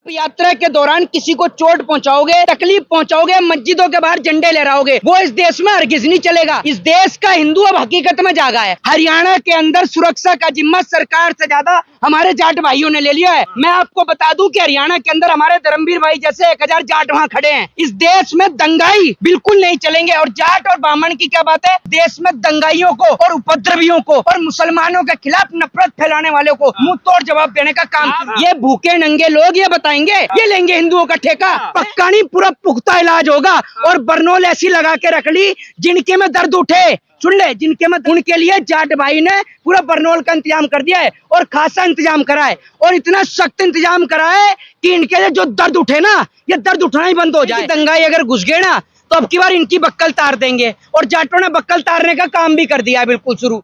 यात्रा के दौरान किसी को चोट पहुंचाओगे, तकलीफ पहुंचाओगे, मस्जिदों के बाहर झंडे लहराओगे, वो इस देश में हरगिज नहीं चलेगा। इस देश का हिंदू अब हकीकत में जागा है। हरियाणा के अंदर सुरक्षा का जिम्मा सरकार से ज्यादा हमारे जाट भाइयों ने ले लिया है। मैं आपको बता दूं कि हरियाणा के अंदर हमारे धर्मवीर भाई जैसे 1000 जाट वहाँ खड़े हैं। इस देश में दंगाई बिल्कुल नहीं चलेंगे। और जाट और ब्राह्मण की क्या बात है, देश में दंगाइयों को और उपद्रवियों को और मुसलमानों के खिलाफ नफरत फैलाने वालों को मुंह तोड़ जवाब देने का काम। ये भूखे नंगे लोग ये बताएंगे, ये लेंगे हिंदुओं का ठेका। पक्का नहीं, पूरा पुख्ता इलाज होगा। और बरनौल ऐसी लगा के रख ली जिनके में दर्द उठे, सुन ले, जिनके में, उनके लिए जाट भाई ने पूरा बरनौल का इंतजाम कर दिया है और खासा इंतजाम करा है और इतना सख्त इंतजाम करा है कि इनके लिए जो दर्द उठे ना, ये दर्द उठना ही बंद हो जाए। दंगाई अगर घुस गए ना तो अब की बार इनकी बक्कल तार देंगे और जाटों ने बक्कल तारने का काम भी कर दिया है बिल्कुल शुरू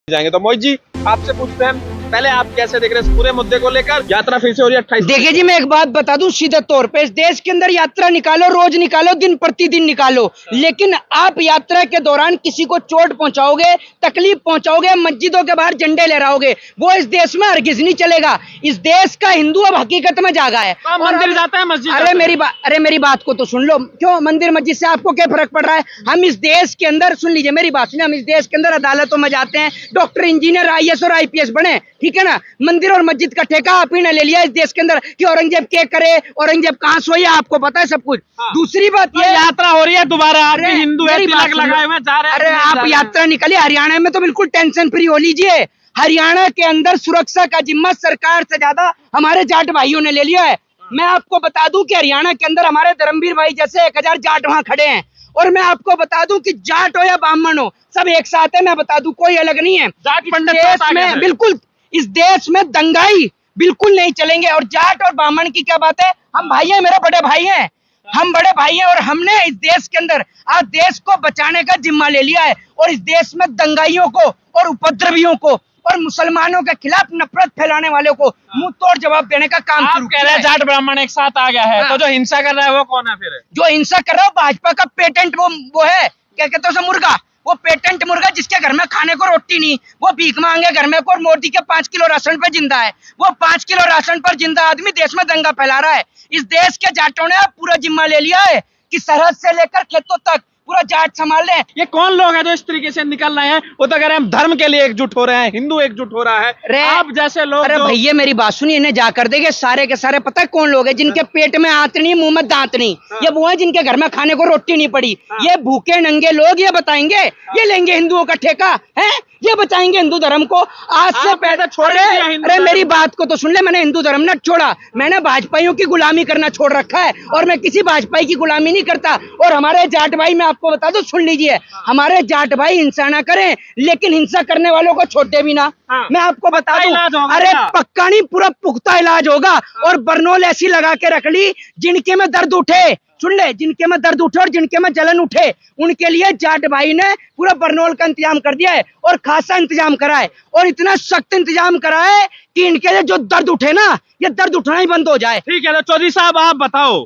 जाएंगे। तो मोहित जी आपसे पूछते हैं, पहले आप कैसे देख रहे हैं इस पूरे मुद्दे को लेकर? यात्रा फिर से हो रही है 28। देखिए जी, मैं एक बात बता दूं सीधे तौर पे, इस देश के अंदर यात्रा निकालो, रोज निकालो, दिन प्रतिदिन निकालो, लेकिन आप यात्रा के दौरान किसी को चोट पहुंचाओगे, तकलीफ पहुंचाओगे, मस्जिदों के बाहर झंडे लहराओगे, वो इस देश में हरगिज नहीं चलेगा। इस देश का हिंदू अब हकीकत में जागा है। मंदिर जाता है, मस्जिद। अरे मेरी बात को तो सुन लो। क्यों मंदिर मस्जिद से आपको क्या फर्क पड़ रहा है? हम इस देश के अंदर, सुन लीजिए मेरी बात सुनिए, हम इस देश के अंदर अदालतों में जाते हैं, डॉक्टर, इंजीनियर, IAS और IPS बने, ठीक है ना। मंदिर और मस्जिद का ठेका आप ही ने ले लिया इस देश के अंदर कि औरंगजेब क्या करे, औरंगजेब कहाँ सोई, आपको पता है सब कुछ। दूसरी बात ये, यात्रा हो रही है दोबारा, हिंदू तिलक लगाए हुए जा रहे हैं। अरे आप यात्रा निकलिए, हरियाणा में तो बिल्कुल टेंशन फ्री हो लीजिए। हरियाणा के अंदर सुरक्षा का जिम्मा सरकार से ज्यादा हमारे जाट भाइयों ने ले लिया है। मैं आपको बता दूं कि हरियाणा के अंदर हमारे धर्मवीर भाई जैसे 1000 जाट वहाँ खड़े हैं। और मैं आपको बता दूं कि जाट हो या ब्राह्मण हो, सब एक साथ है। मैं बता दूं, कोई अलग नहीं है। बिल्कुल इस देश में दंगाई बिल्कुल नहीं चलेंगे। और जाट और ब्राह्मण की क्या बात है, हम भाई हैं, मेरे बड़े भाई हैं, हम बड़े भाई हैं। और हमने इस देश के अंदर आज देश को बचाने का जिम्मा ले लिया है। और इस देश में दंगाइयों को और उपद्रवियों को और मुसलमानों के खिलाफ नफरत फैलाने वालों को मुंह तोड़ जवाब देने का काम शुरू कह रहे हैं। जाट ब्राह्मण एक साथ आ गया है, तो जो हिंसा कर रहा है वो कौन है फिर? जो हिंसा कर रहा है भाजपा का पेटेंट वो है, क्या कहते हैं उसे, मुर्गा। वो पेटेंट मुर्गा जिसके घर में खाने को रोटी नहीं, वो भीख मांगे घर में को, और मोदी के 5 किलो राशन पर जिंदा है। वो 5 किलो राशन पर जिंदा आदमी देश में दंगा फैला रहा है। इस देश के जाटों ने पूरा जिम्मा ले लिया है कि सरहद से लेकर खेतों तक पूरा जाट संभाल रहे हैं। ये कौन लोग हैं जो इस तरीके से निकल रहे हैं? वो तो कह रहे हैं हम धर्म के लिए एकजुट हो रहे हैं, हिंदू एकजुट हो रहा है। आप जैसे लोग, अरे भैया मेरी बात सुनिए, इन्हें जाकर देंगे सारे के सारे, पता है कौन लोग हैं? जिनके पेट में आंत नहीं, मुंह में दांत नहीं। ये वो है जिनके घर में खाने को रोटी नहीं पड़ी। ये भूखे नंगे लोग ये बताएंगे, ये लेंगे हिंदुओं का ठेका है, ये बचाएंगे हिंदू धर्म को। आज से पहले छोड़े, अरे मेरी बात को तो सुन ले, मैंने हिंदू धर्म न छोड़ा, मैंने भाजपाइयों की गुलामी करना छोड़ रखा है। और मैं किसी भाजपाई की गुलामी नहीं करता। और हमारे जाट भाई, मैं आपको बता दूं, सुन लीजिए, हमारे जाट भाई हिंसा ना करें, लेकिन हिंसा करने वालों को छोड़े भी ना। मैं आपको बता दूं, अरे पक्का नहीं, पूरा पुख्ता इलाज होगा। और बरनौल ऐसी लगा के रख ली जिनके में दर्द उठे, सुन ले, जिनके में दर्द उठे और जिनके में जलन उठे, उनके लिए जाट भाई ने पूरा बरनौल का इंतजाम कर दिया है और खासा इंतजाम करा है और इतना सख्त इंतजाम करा है कि इनके लिए जो दर्द उठे ना, ये दर्द उठना ही बंद हो जाए। ठीक है, तो चौधरी साहब आप बताओ,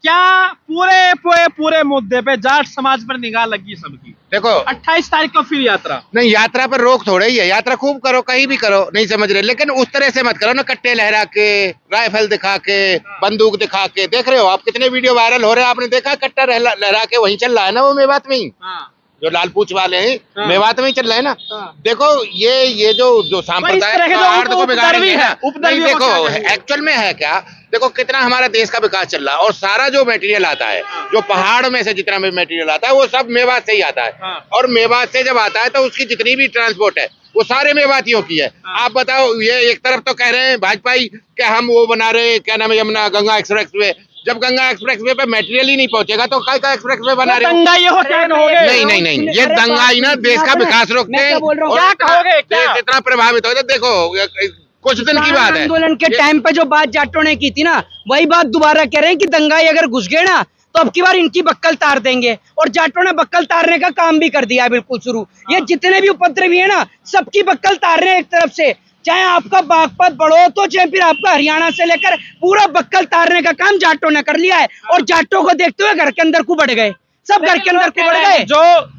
क्या पूरे मुद्दे पे जाट समाज पर निगाह लगी सबकी? देखो 28 तारीख को फिर यात्रा। नहीं, यात्रा पर रोक थोड़ा ही है, यात्रा खूब करो, कहीं भी करो, नहीं समझ रहे, लेकिन उस तरह से मत करो ना, कट्टे लहरा के, राइफल दिखा के, बंदूक दिखा के। देख रहे हो आप कितने वीडियो वायरल हो रहे हैं, आपने देखा कट्टा लहरा के वहीं चल रहा है ना, वो मेवात में ही, जो लाल पूछ वाले हैं मेवात में ही चल रहे हैं ना। देखो ये जो सांप्रदाय को बिगाड़ेंगे ना, देखो एक्चुअल में है क्या, देखो कितना हमारा देश का विकास चल रहा है और सारा जो मटेरियल आता है, जो पहाड़ में से जितना भी मटेरियल आता है, वो सब मेवात से ही आता है। और मेवात से जब आता है तो उसकी जितनी भी ट्रांसपोर्ट है वो सारे मेवातियों की है। आप बताओ, ये एक तरफ तो कह रहे हैं भाजपाई कि हम वो बना रहे, क्या नाम है, यमुना गंगा एक्सप्रेस वे। जब गंगा एक्सप्रेस वे पे मटेरियल ही नहीं पहुंचेगा तो काय का एक्सप्रेस वे बना रहे? नहीं, ये दंगाई ना देश का विकास रोकते हैं और देश इतना प्रभावित हो। देखो कुछ दिन की बात है, आंदोलन के टाइम पे जो बात जाटों ने की थी ना, वही बात दोबारा कह रहे हैं कि दंगाई अगर घुस गए ना तो अब की बार इनकी बक्कल तार देंगे। और जाटों ने बक्कल तारने का काम भी कर दिया है बिल्कुल शुरू। ये जितने भी उपद्रवी है ना, सबकी बक्कल तार रहे हैं एक तरफ से, चाहे आपका बागपत बढ़ो तो चाहे फिर आपका हरियाणा से लेकर पूरा बक्कल तारने का काम जाटों ने कर लिया है। और जाटों को देखते हुए घर के अंदर को बढ़ गए। सब घर के अंदर कुबड़ गए।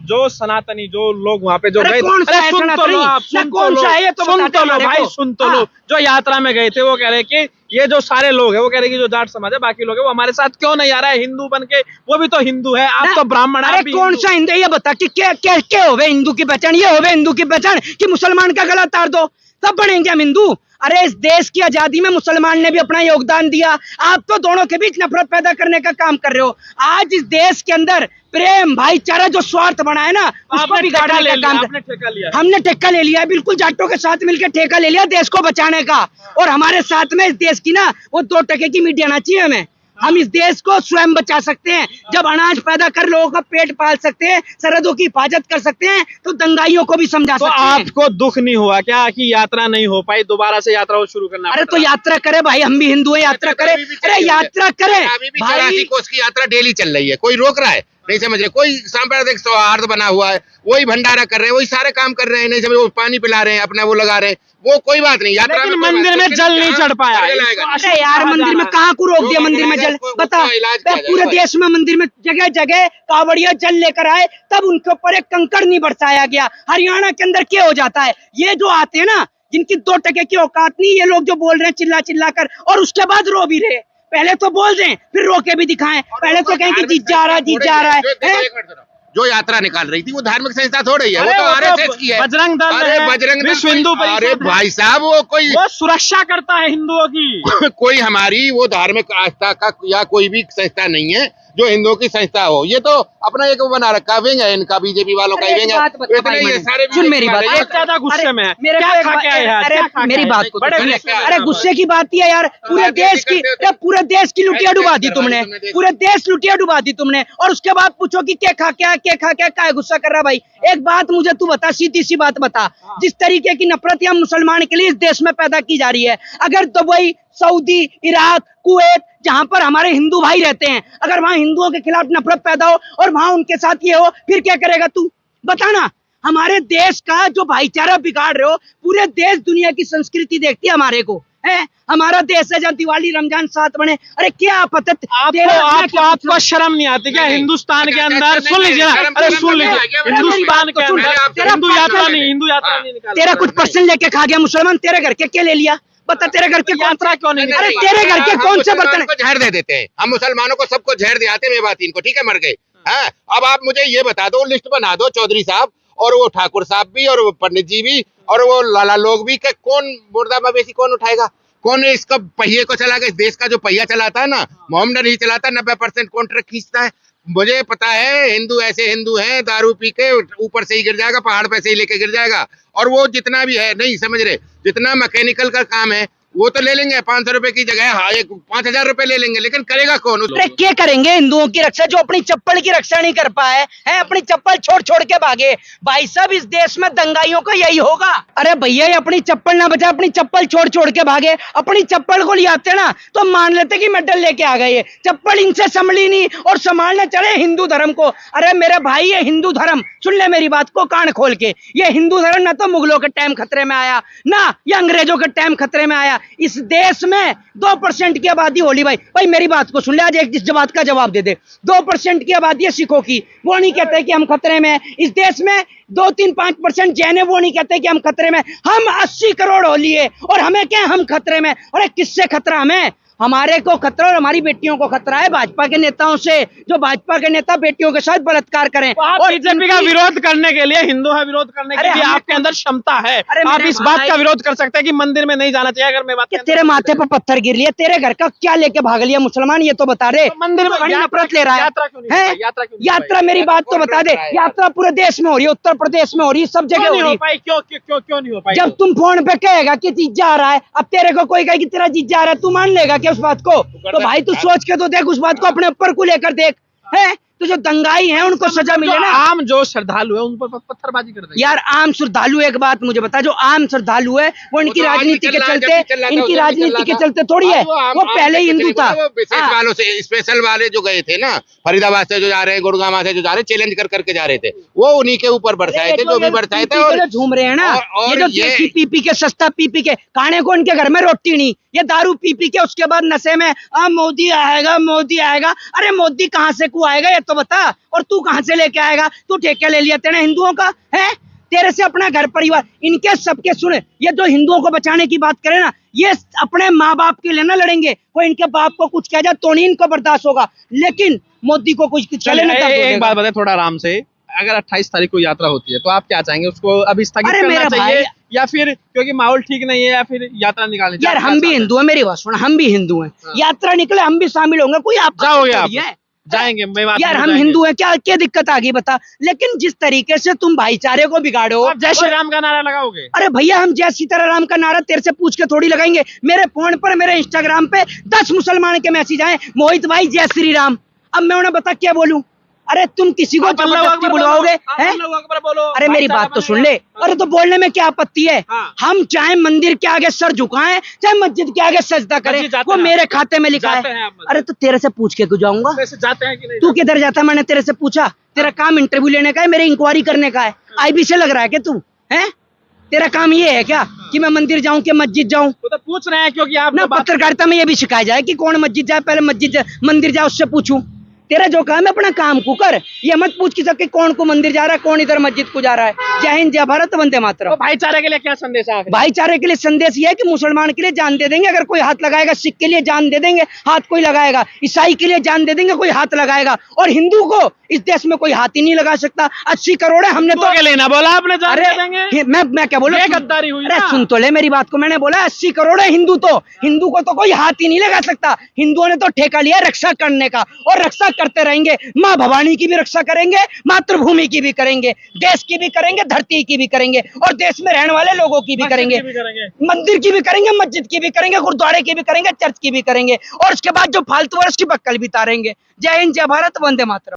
जो सनातनी जो लोग वहाँ पे जो अरे गए, कौन सा है सुन तो सनातनी? लो आप, ना सुन कौन तो लो, सा है ये तो सुन बताते तो लो हमारे भाई, को। सुन तो हाँ। लो। जो यात्रा में गए थे वो कह रहे कि ये जो सारे लोग हैं वो कह रहे कि जो जाट समाज है बाकी लोग हैं वो हमारे साथ क्यों नहीं आ रहा है हिंदू बन के, वो भी तो हिंदू है, आप ना, तो ब्राह्मण, आप अरे भी कौन हिंदू। सा हिंदू? ये बता कि क्या होवे हिंदू की पहचान? ये होवे हिंदू की पहचान कि मुसलमान का गला तार दो तब बनेंगे हम हिंदू? अरे इस देश की आजादी में मुसलमान ने भी अपना योगदान दिया। आप तो दोनों के बीच नफरत पैदा करने का काम कर रहे हो। आज इस देश के अंदर प्रेम भाईचारा जो स्वार्थ बना है ना, उसको आपने ठेका बिगाड़ने ले का लिया, काम आपने ठेका लिया। हमने ठेका ले लिया है, बिल्कुल जाटों के साथ मिलकर ठेका ले लिया देश को बचाने का। और हमारे साथ में इस देश की ना वो 2% की मीडिया आना चाहिए हमें। हम इस देश को स्वयं बचा सकते हैं। जब अनाज पैदा कर लोगों का पेट पाल सकते हैं, सरहदों की हिफाजत कर सकते हैं, तो दंगाइयों को भी समझा तो सकते हैं। आपको दुख नहीं हुआ क्या कि यात्रा नहीं हो पाई, दोबारा से यात्रा शुरू करना अरे पड़ा? तो यात्रा करे भाई, हम भी हिंदू हैं, यात्रा करें। अरे यात्रा करें अभी भी भाई। 84 कोस की यात्रा डेली चल रही है, कोई रोक रहा है? नहीं समझ रहे। कोई सांप्रदायिक सौहार्द बना हुआ है, वही भंडारा कर रहे हैं, वही सारे काम कर रहे हैं, नहीं समझ, वो पानी पिला रहे हैं, अपना वो लगा रहे हैं, वो कोई बात नहीं। यात्रा लेकिन में कोई मंदिर बात में नहीं, जल नहीं जहाँ चढ़ पाया। जल आएगा नहीं। अरे यार मंदिर में कहाँ को रोक दिया? मंदिर में जल बता। पूरे देश में मंदिर में जगह जगह कावड़िया जल लेकर आए, तब उनके ऊपर एक कंकड़ नहीं बरसाया गया। हरियाणा के अंदर क्या हो जाता है? ये जो आते हैं ना, जिनकी 2% की औकात नहीं, ये लोग जो बोल रहे हैं चिल्ला चिल्ला कर, और उसके बाद रो भी रहे। पहले तो बोल दें, फिर रो के भी दिखाएं। पहले तो कहें कि जीत जा रहा है, जीत जा रहा है। जो यात्रा निकाल रही थी वो धार्मिक संस्था थोड़ी है, वो अरे तो वो तो आरएसएस की है। बजरंग दल अरे है, बजरंग दल विश्व हिंदू परिषद अरे है। भाई साहब वो कोई वो सुरक्षा करता है हिंदुओं की। कोई हमारी वो धार्मिक आस्था का या कोई भी संस्था नहीं है जो हिंदुओं की संस्था हो। ये तो अपना एक वो बना रखा विंग है इनका, बीजेपी वालों का विंग है। इतने ये सारे सुन मेरी बात, ये ज्यादा गुस्से में है। मेरे क्या को खा के आए हैं? अरे क्या खा के मेरी आए बात हैं? को बड़े सुन। गुस्से में अरे हैं। गुस्से की बात ही है यार। पूरे देश की पूरे देश की लुटिया डुबा दी तुमने, पूरे देश लुटिया डुबा दी तुमने, और उसके बाद पूछो कि क्या खा क्या, क्या खा क्या, क्या गुस्सा कर रहा भाई? एक बात मुझे तू बता, सीधी सी बात बता, जिस तरीके की नफरत या मुसलमान के लिए इस देश में पैदा की जा रही है, अगर दुबई, सऊदी, इराक, कुवैत, जहां पर हमारे हिंदू भाई रहते हैं, अगर वहां हिंदुओं के खिलाफ नफरत पैदा हो और वहां उनके साथ ये हो, फिर क्या करेगा तू? बता ना। हमारे देश का जो भाईचारा बिगाड़ रहे हो। पूरे देश दुनिया की संस्कृति देखती है हमारे को, है हमारा देश है जब दिवाली रमजान साथ बने। अरे क्या आपत्ति? आपको शर्म नहीं आती क्या? हिंदुस्तान के अंदर सुन लीजिए ना, अरे सुन लीजिए, हिंदुस्तान के अंदर हिंदू यात्रा नहीं निकाल। तेरा कुछ पर्सन लेके खा गया मुसलमान, तेरे घर के क्या ले लिया? बता, तेरे घर के यात्रा क्यों नहीं? अरे तेरे घर के कौन से बर्तन? को जहर दे देते हैं हम मुसलमानों को, सबको जहर दे आते हैं बात इनको, ठीक है, मर गए। हाँ, अब आप मुझे ये बता दो, लिस्ट बना दो चौधरी साहब और वो ठाकुर साहब भी और वो पंडित जी भी और वो लाला लोग भी, कि कौन मुर्दा मवेशी कौन उठाएगा? कौन इसका पहिए को चलाएगा? इस देश का जो पहिया चलाता है ना, मोहम्मद नहीं चलाता। 90% कौन ट्रक खींचता है? मुझे पता है हिंदू ऐसे हिंदू हैं, दारू पी के ऊपर से ही गिर जाएगा, पहाड़ पे से ही लेके गिर जाएगा। और वो जितना भी है, नहीं समझ रहे, जितना मैकेनिकल का काम है वो तो ले लेंगे 500 रुपए की जगह, हाँ 5,000 रुपए ले लेंगे, लेकिन करेगा कौन? अरे क्या करेंगे हिंदुओं की रक्षा जो अपनी चप्पल की रक्षा नहीं कर पाए हैं? अपनी चप्पल छोड़ छोड़ के भागे। भाई साहब इस देश में दंगाइयों का यही होगा। अरे भैया ये अपनी चप्पल ना बचा, अपनी चप्पल छोड़ छोड़ के भागे। अपनी चप्पल को ले आते ना तो मान लेते कि मेडल लेके आ गए। चप्पल इनसे संभली नहीं और संभालने चले हिंदू धर्म को। अरे मेरे भाई ये हिंदू धर्म, सुन ले मेरी बात को कान खोल के, ये हिंदू धर्म ना तो मुगलों के टाइम खतरे में आया, ना ये अंग्रेजों के टाइम खतरे में आया। इस देश में 2% की आबादी होली भाई मेरी बात को सुन ले, आज एक इस बात का जवाब दे दे। 2% की आबादी है सिखों की, वो नहीं कहते कि हम खतरे में हैं। इस देश में 2-3-5% जैन है, वो नहीं कहते कि हम खतरे में। हम 80 करोड़ होली है और हमें क्या, हम खतरे में? अरे किससे खतरा? हमें, हमारे को खतरा और हमारी बेटियों को खतरा है भाजपा के नेताओं से, जो भाजपा के नेता बेटियों के साथ बलात्कार करें। और बीजेपी का विरोध करने के लिए, हिंदू का विरोध करने के लिए आपके अंदर क्षमता है। आप इस बात का विरोध कर सकते हैं कि मंदिर में नहीं जाना चाहिए। अगर मैं बात तेरे माथे पर पत्थर गिर लिया, तेरे घर का क्या लेके भाग लिया मुसलमान? ये तो बता रहे। मंदिर में बड़ी नफरत ले रहा है। यात्रा मेरी बात तो बता दे। यात्रा पूरे देश में हो रही है, उत्तर प्रदेश में हो रही है, सब जगह हो रही है। क्यों नहीं हो पाई? जब तुम फोन पे कहेगा कि जीजा आ रहा है, अब तेरे को कोई कहे कि तेरा जीजा आ रहा है, तू मान लेगा क्या उस बात को? तो भाई तू सोच के तो देख, उस बात को अपने ऊपर को लेकर देख, है तो जो दंगाई है उनको सजा मिले ना। आम जो श्रद्धालु है उन पर पत्थरबाजी कर देंगे। यार आम श्रद्धालु, एक बात मुझे बता, जो आम श्रद्धालु है वो इनकी राजनीति के चलते, इनकी राजनीति के चलते थोड़ी है, वो पहले ही हिंदू था। विशेष वालों से, स्पेशल वाले जो गए थे ना, फरीदाबाद से जो जा रहे हैं, गुड़गांव से जो जा रहे हैं, चैलेंज कर करके जा रहे थे, वो उन्हीं के ऊपर बरसाए थे, जो भी बरसाए थे। और झूम रहे हैं ना, ये जो देसी पी के, सस्ता पी के, खाने को इनके घर में रोटी नहीं, ये दारू पी के उसके बाद नशे में मोदी आएगा, मोदी आएगा। अरे मोदी कहाँ से को आएगा? ये तो बता। और तू कहाँ से लेके आएगा? तू ठेका ले लिया तेरे हिंदुओं का है? तेरे से अपना घर परिवार इनके सबके सुने, ये जो हिंदुओं को बचाने की बात करे ना, ये अपने माँ बाप के लिए ना लड़ेंगे। कोई इनके बाप को कुछ कह जाए तो नहीं इनको बर्दाश्त होगा, लेकिन मोदी को कुछ चले ना। एक बात बताए थोड़ा आराम से, अगर 28 तारीख को यात्रा होती है तो आप क्या चाहेंगे? उसको अभी स्थगित करना चाहिए या फिर क्योंकि माहौल ठीक नहीं है, या फिर यात्रा निकालनी चाहिए? यार हम भी हिंदू हैं, मेरी बात सुन, हम भी हिंदू हैं। यात्रा निकले हम भी शामिल होंगे, कोई आप जाओगे? आप जाएंगे? यार हम हिंदू हैं, क्या दिक्कत आ गई बता? लेकिन जिस तरीके से तुम भाईचारे को बिगाड़ो। जय श्री राम का नारा लगाओगे? अरे भैया हम जय सीताराम का नारा तेरे से पूछ के थोड़ी लगाएंगे। मेरे फोन पर, मेरे इंस्टाग्राम पे 10 मुसलमान के मैसेज आए, मोहित भाई जय श्री राम। अब मैं उन्हें बता क्या बोलूं? अरे तुम किसी को जबरदस्ती बुलवाओगे? अरे मेरी बात तो सुन ले। अरे तो बोलने में क्या आपत्ति है? हम चाहे मंदिर के आगे सर झुकाएं, चाहे मस्जिद के आगे सजदा करें, वो मेरे खाते में लिखा है। अरे तो तेरे से पूछ के क्यों जाऊंगा? जाते हैं कि नहीं? तू किधर जाता है? मैंने तेरे से पूछा? तेरा काम इंटरव्यू लेने का है, मेरे इंक्वायरी करने का है। IB से लग रहा है क्या तू? है तेरा काम ये है क्या कि मैं मंदिर जाऊं कि मस्जिद जाऊं? वो तो पूछ रहे हैं क्योंकि आप ना पत्रकारिता में ये भी सिखाया जाए कि कौन मस्जिद जाए, पहले मंदिर जाए उससे पूछूं। तेरा जो काम है अपना काम को कर, ये मत पूछ कि सबके कौन को मंदिर जा रहा है, कौन इधर मस्जिद को जा रहा है। जय हिंद, जय भारत, वंदे मातरम। तो भाईचारे के लिए क्या संदेश है? भाईचारे के लिए संदेश ये है कि मुसलमान के लिए जान दे देंगे अगर कोई हाथ लगाएगा, सिख के लिए जान दे देंगे हाथ कोई लगाएगा, ईसाई के लिए जान दे देंगे कोई हाथ लगाएगा, और हिंदू को इस देश में कोई हाथ ही नहीं लगा सकता। 80 करोड़ है, हमने तो लेना बोला आपने। अरे मैं क्या बोला? गद्दारी हुई। अरे सुन तो ले मेरी बात को, मैंने बोला 80 करोड़ है हिंदू को तो कोई हाथ ही नहीं लगा सकता। हिंदुओं ने तो ठेका लिया रक्षा करने का, और रक्षा करते रहेंगे। माँ भवानी की भी रक्षा करेंगे, मातृभूमि की भी करेंगे, देश की भी करेंगे, धरती की भी करेंगे, और देश में रहने वाले लोगों की भी करेंगे, मंदिर की भी करेंगे, मस्जिद की भी करेंगे, गुरुद्वारे की भी करेंगे, चर्च की भी करेंगे, और उसके बाद जो फालतू है उसकी बक्कल भी तारेंगे। जय हिंद, जय भारत, वंदे मातरम।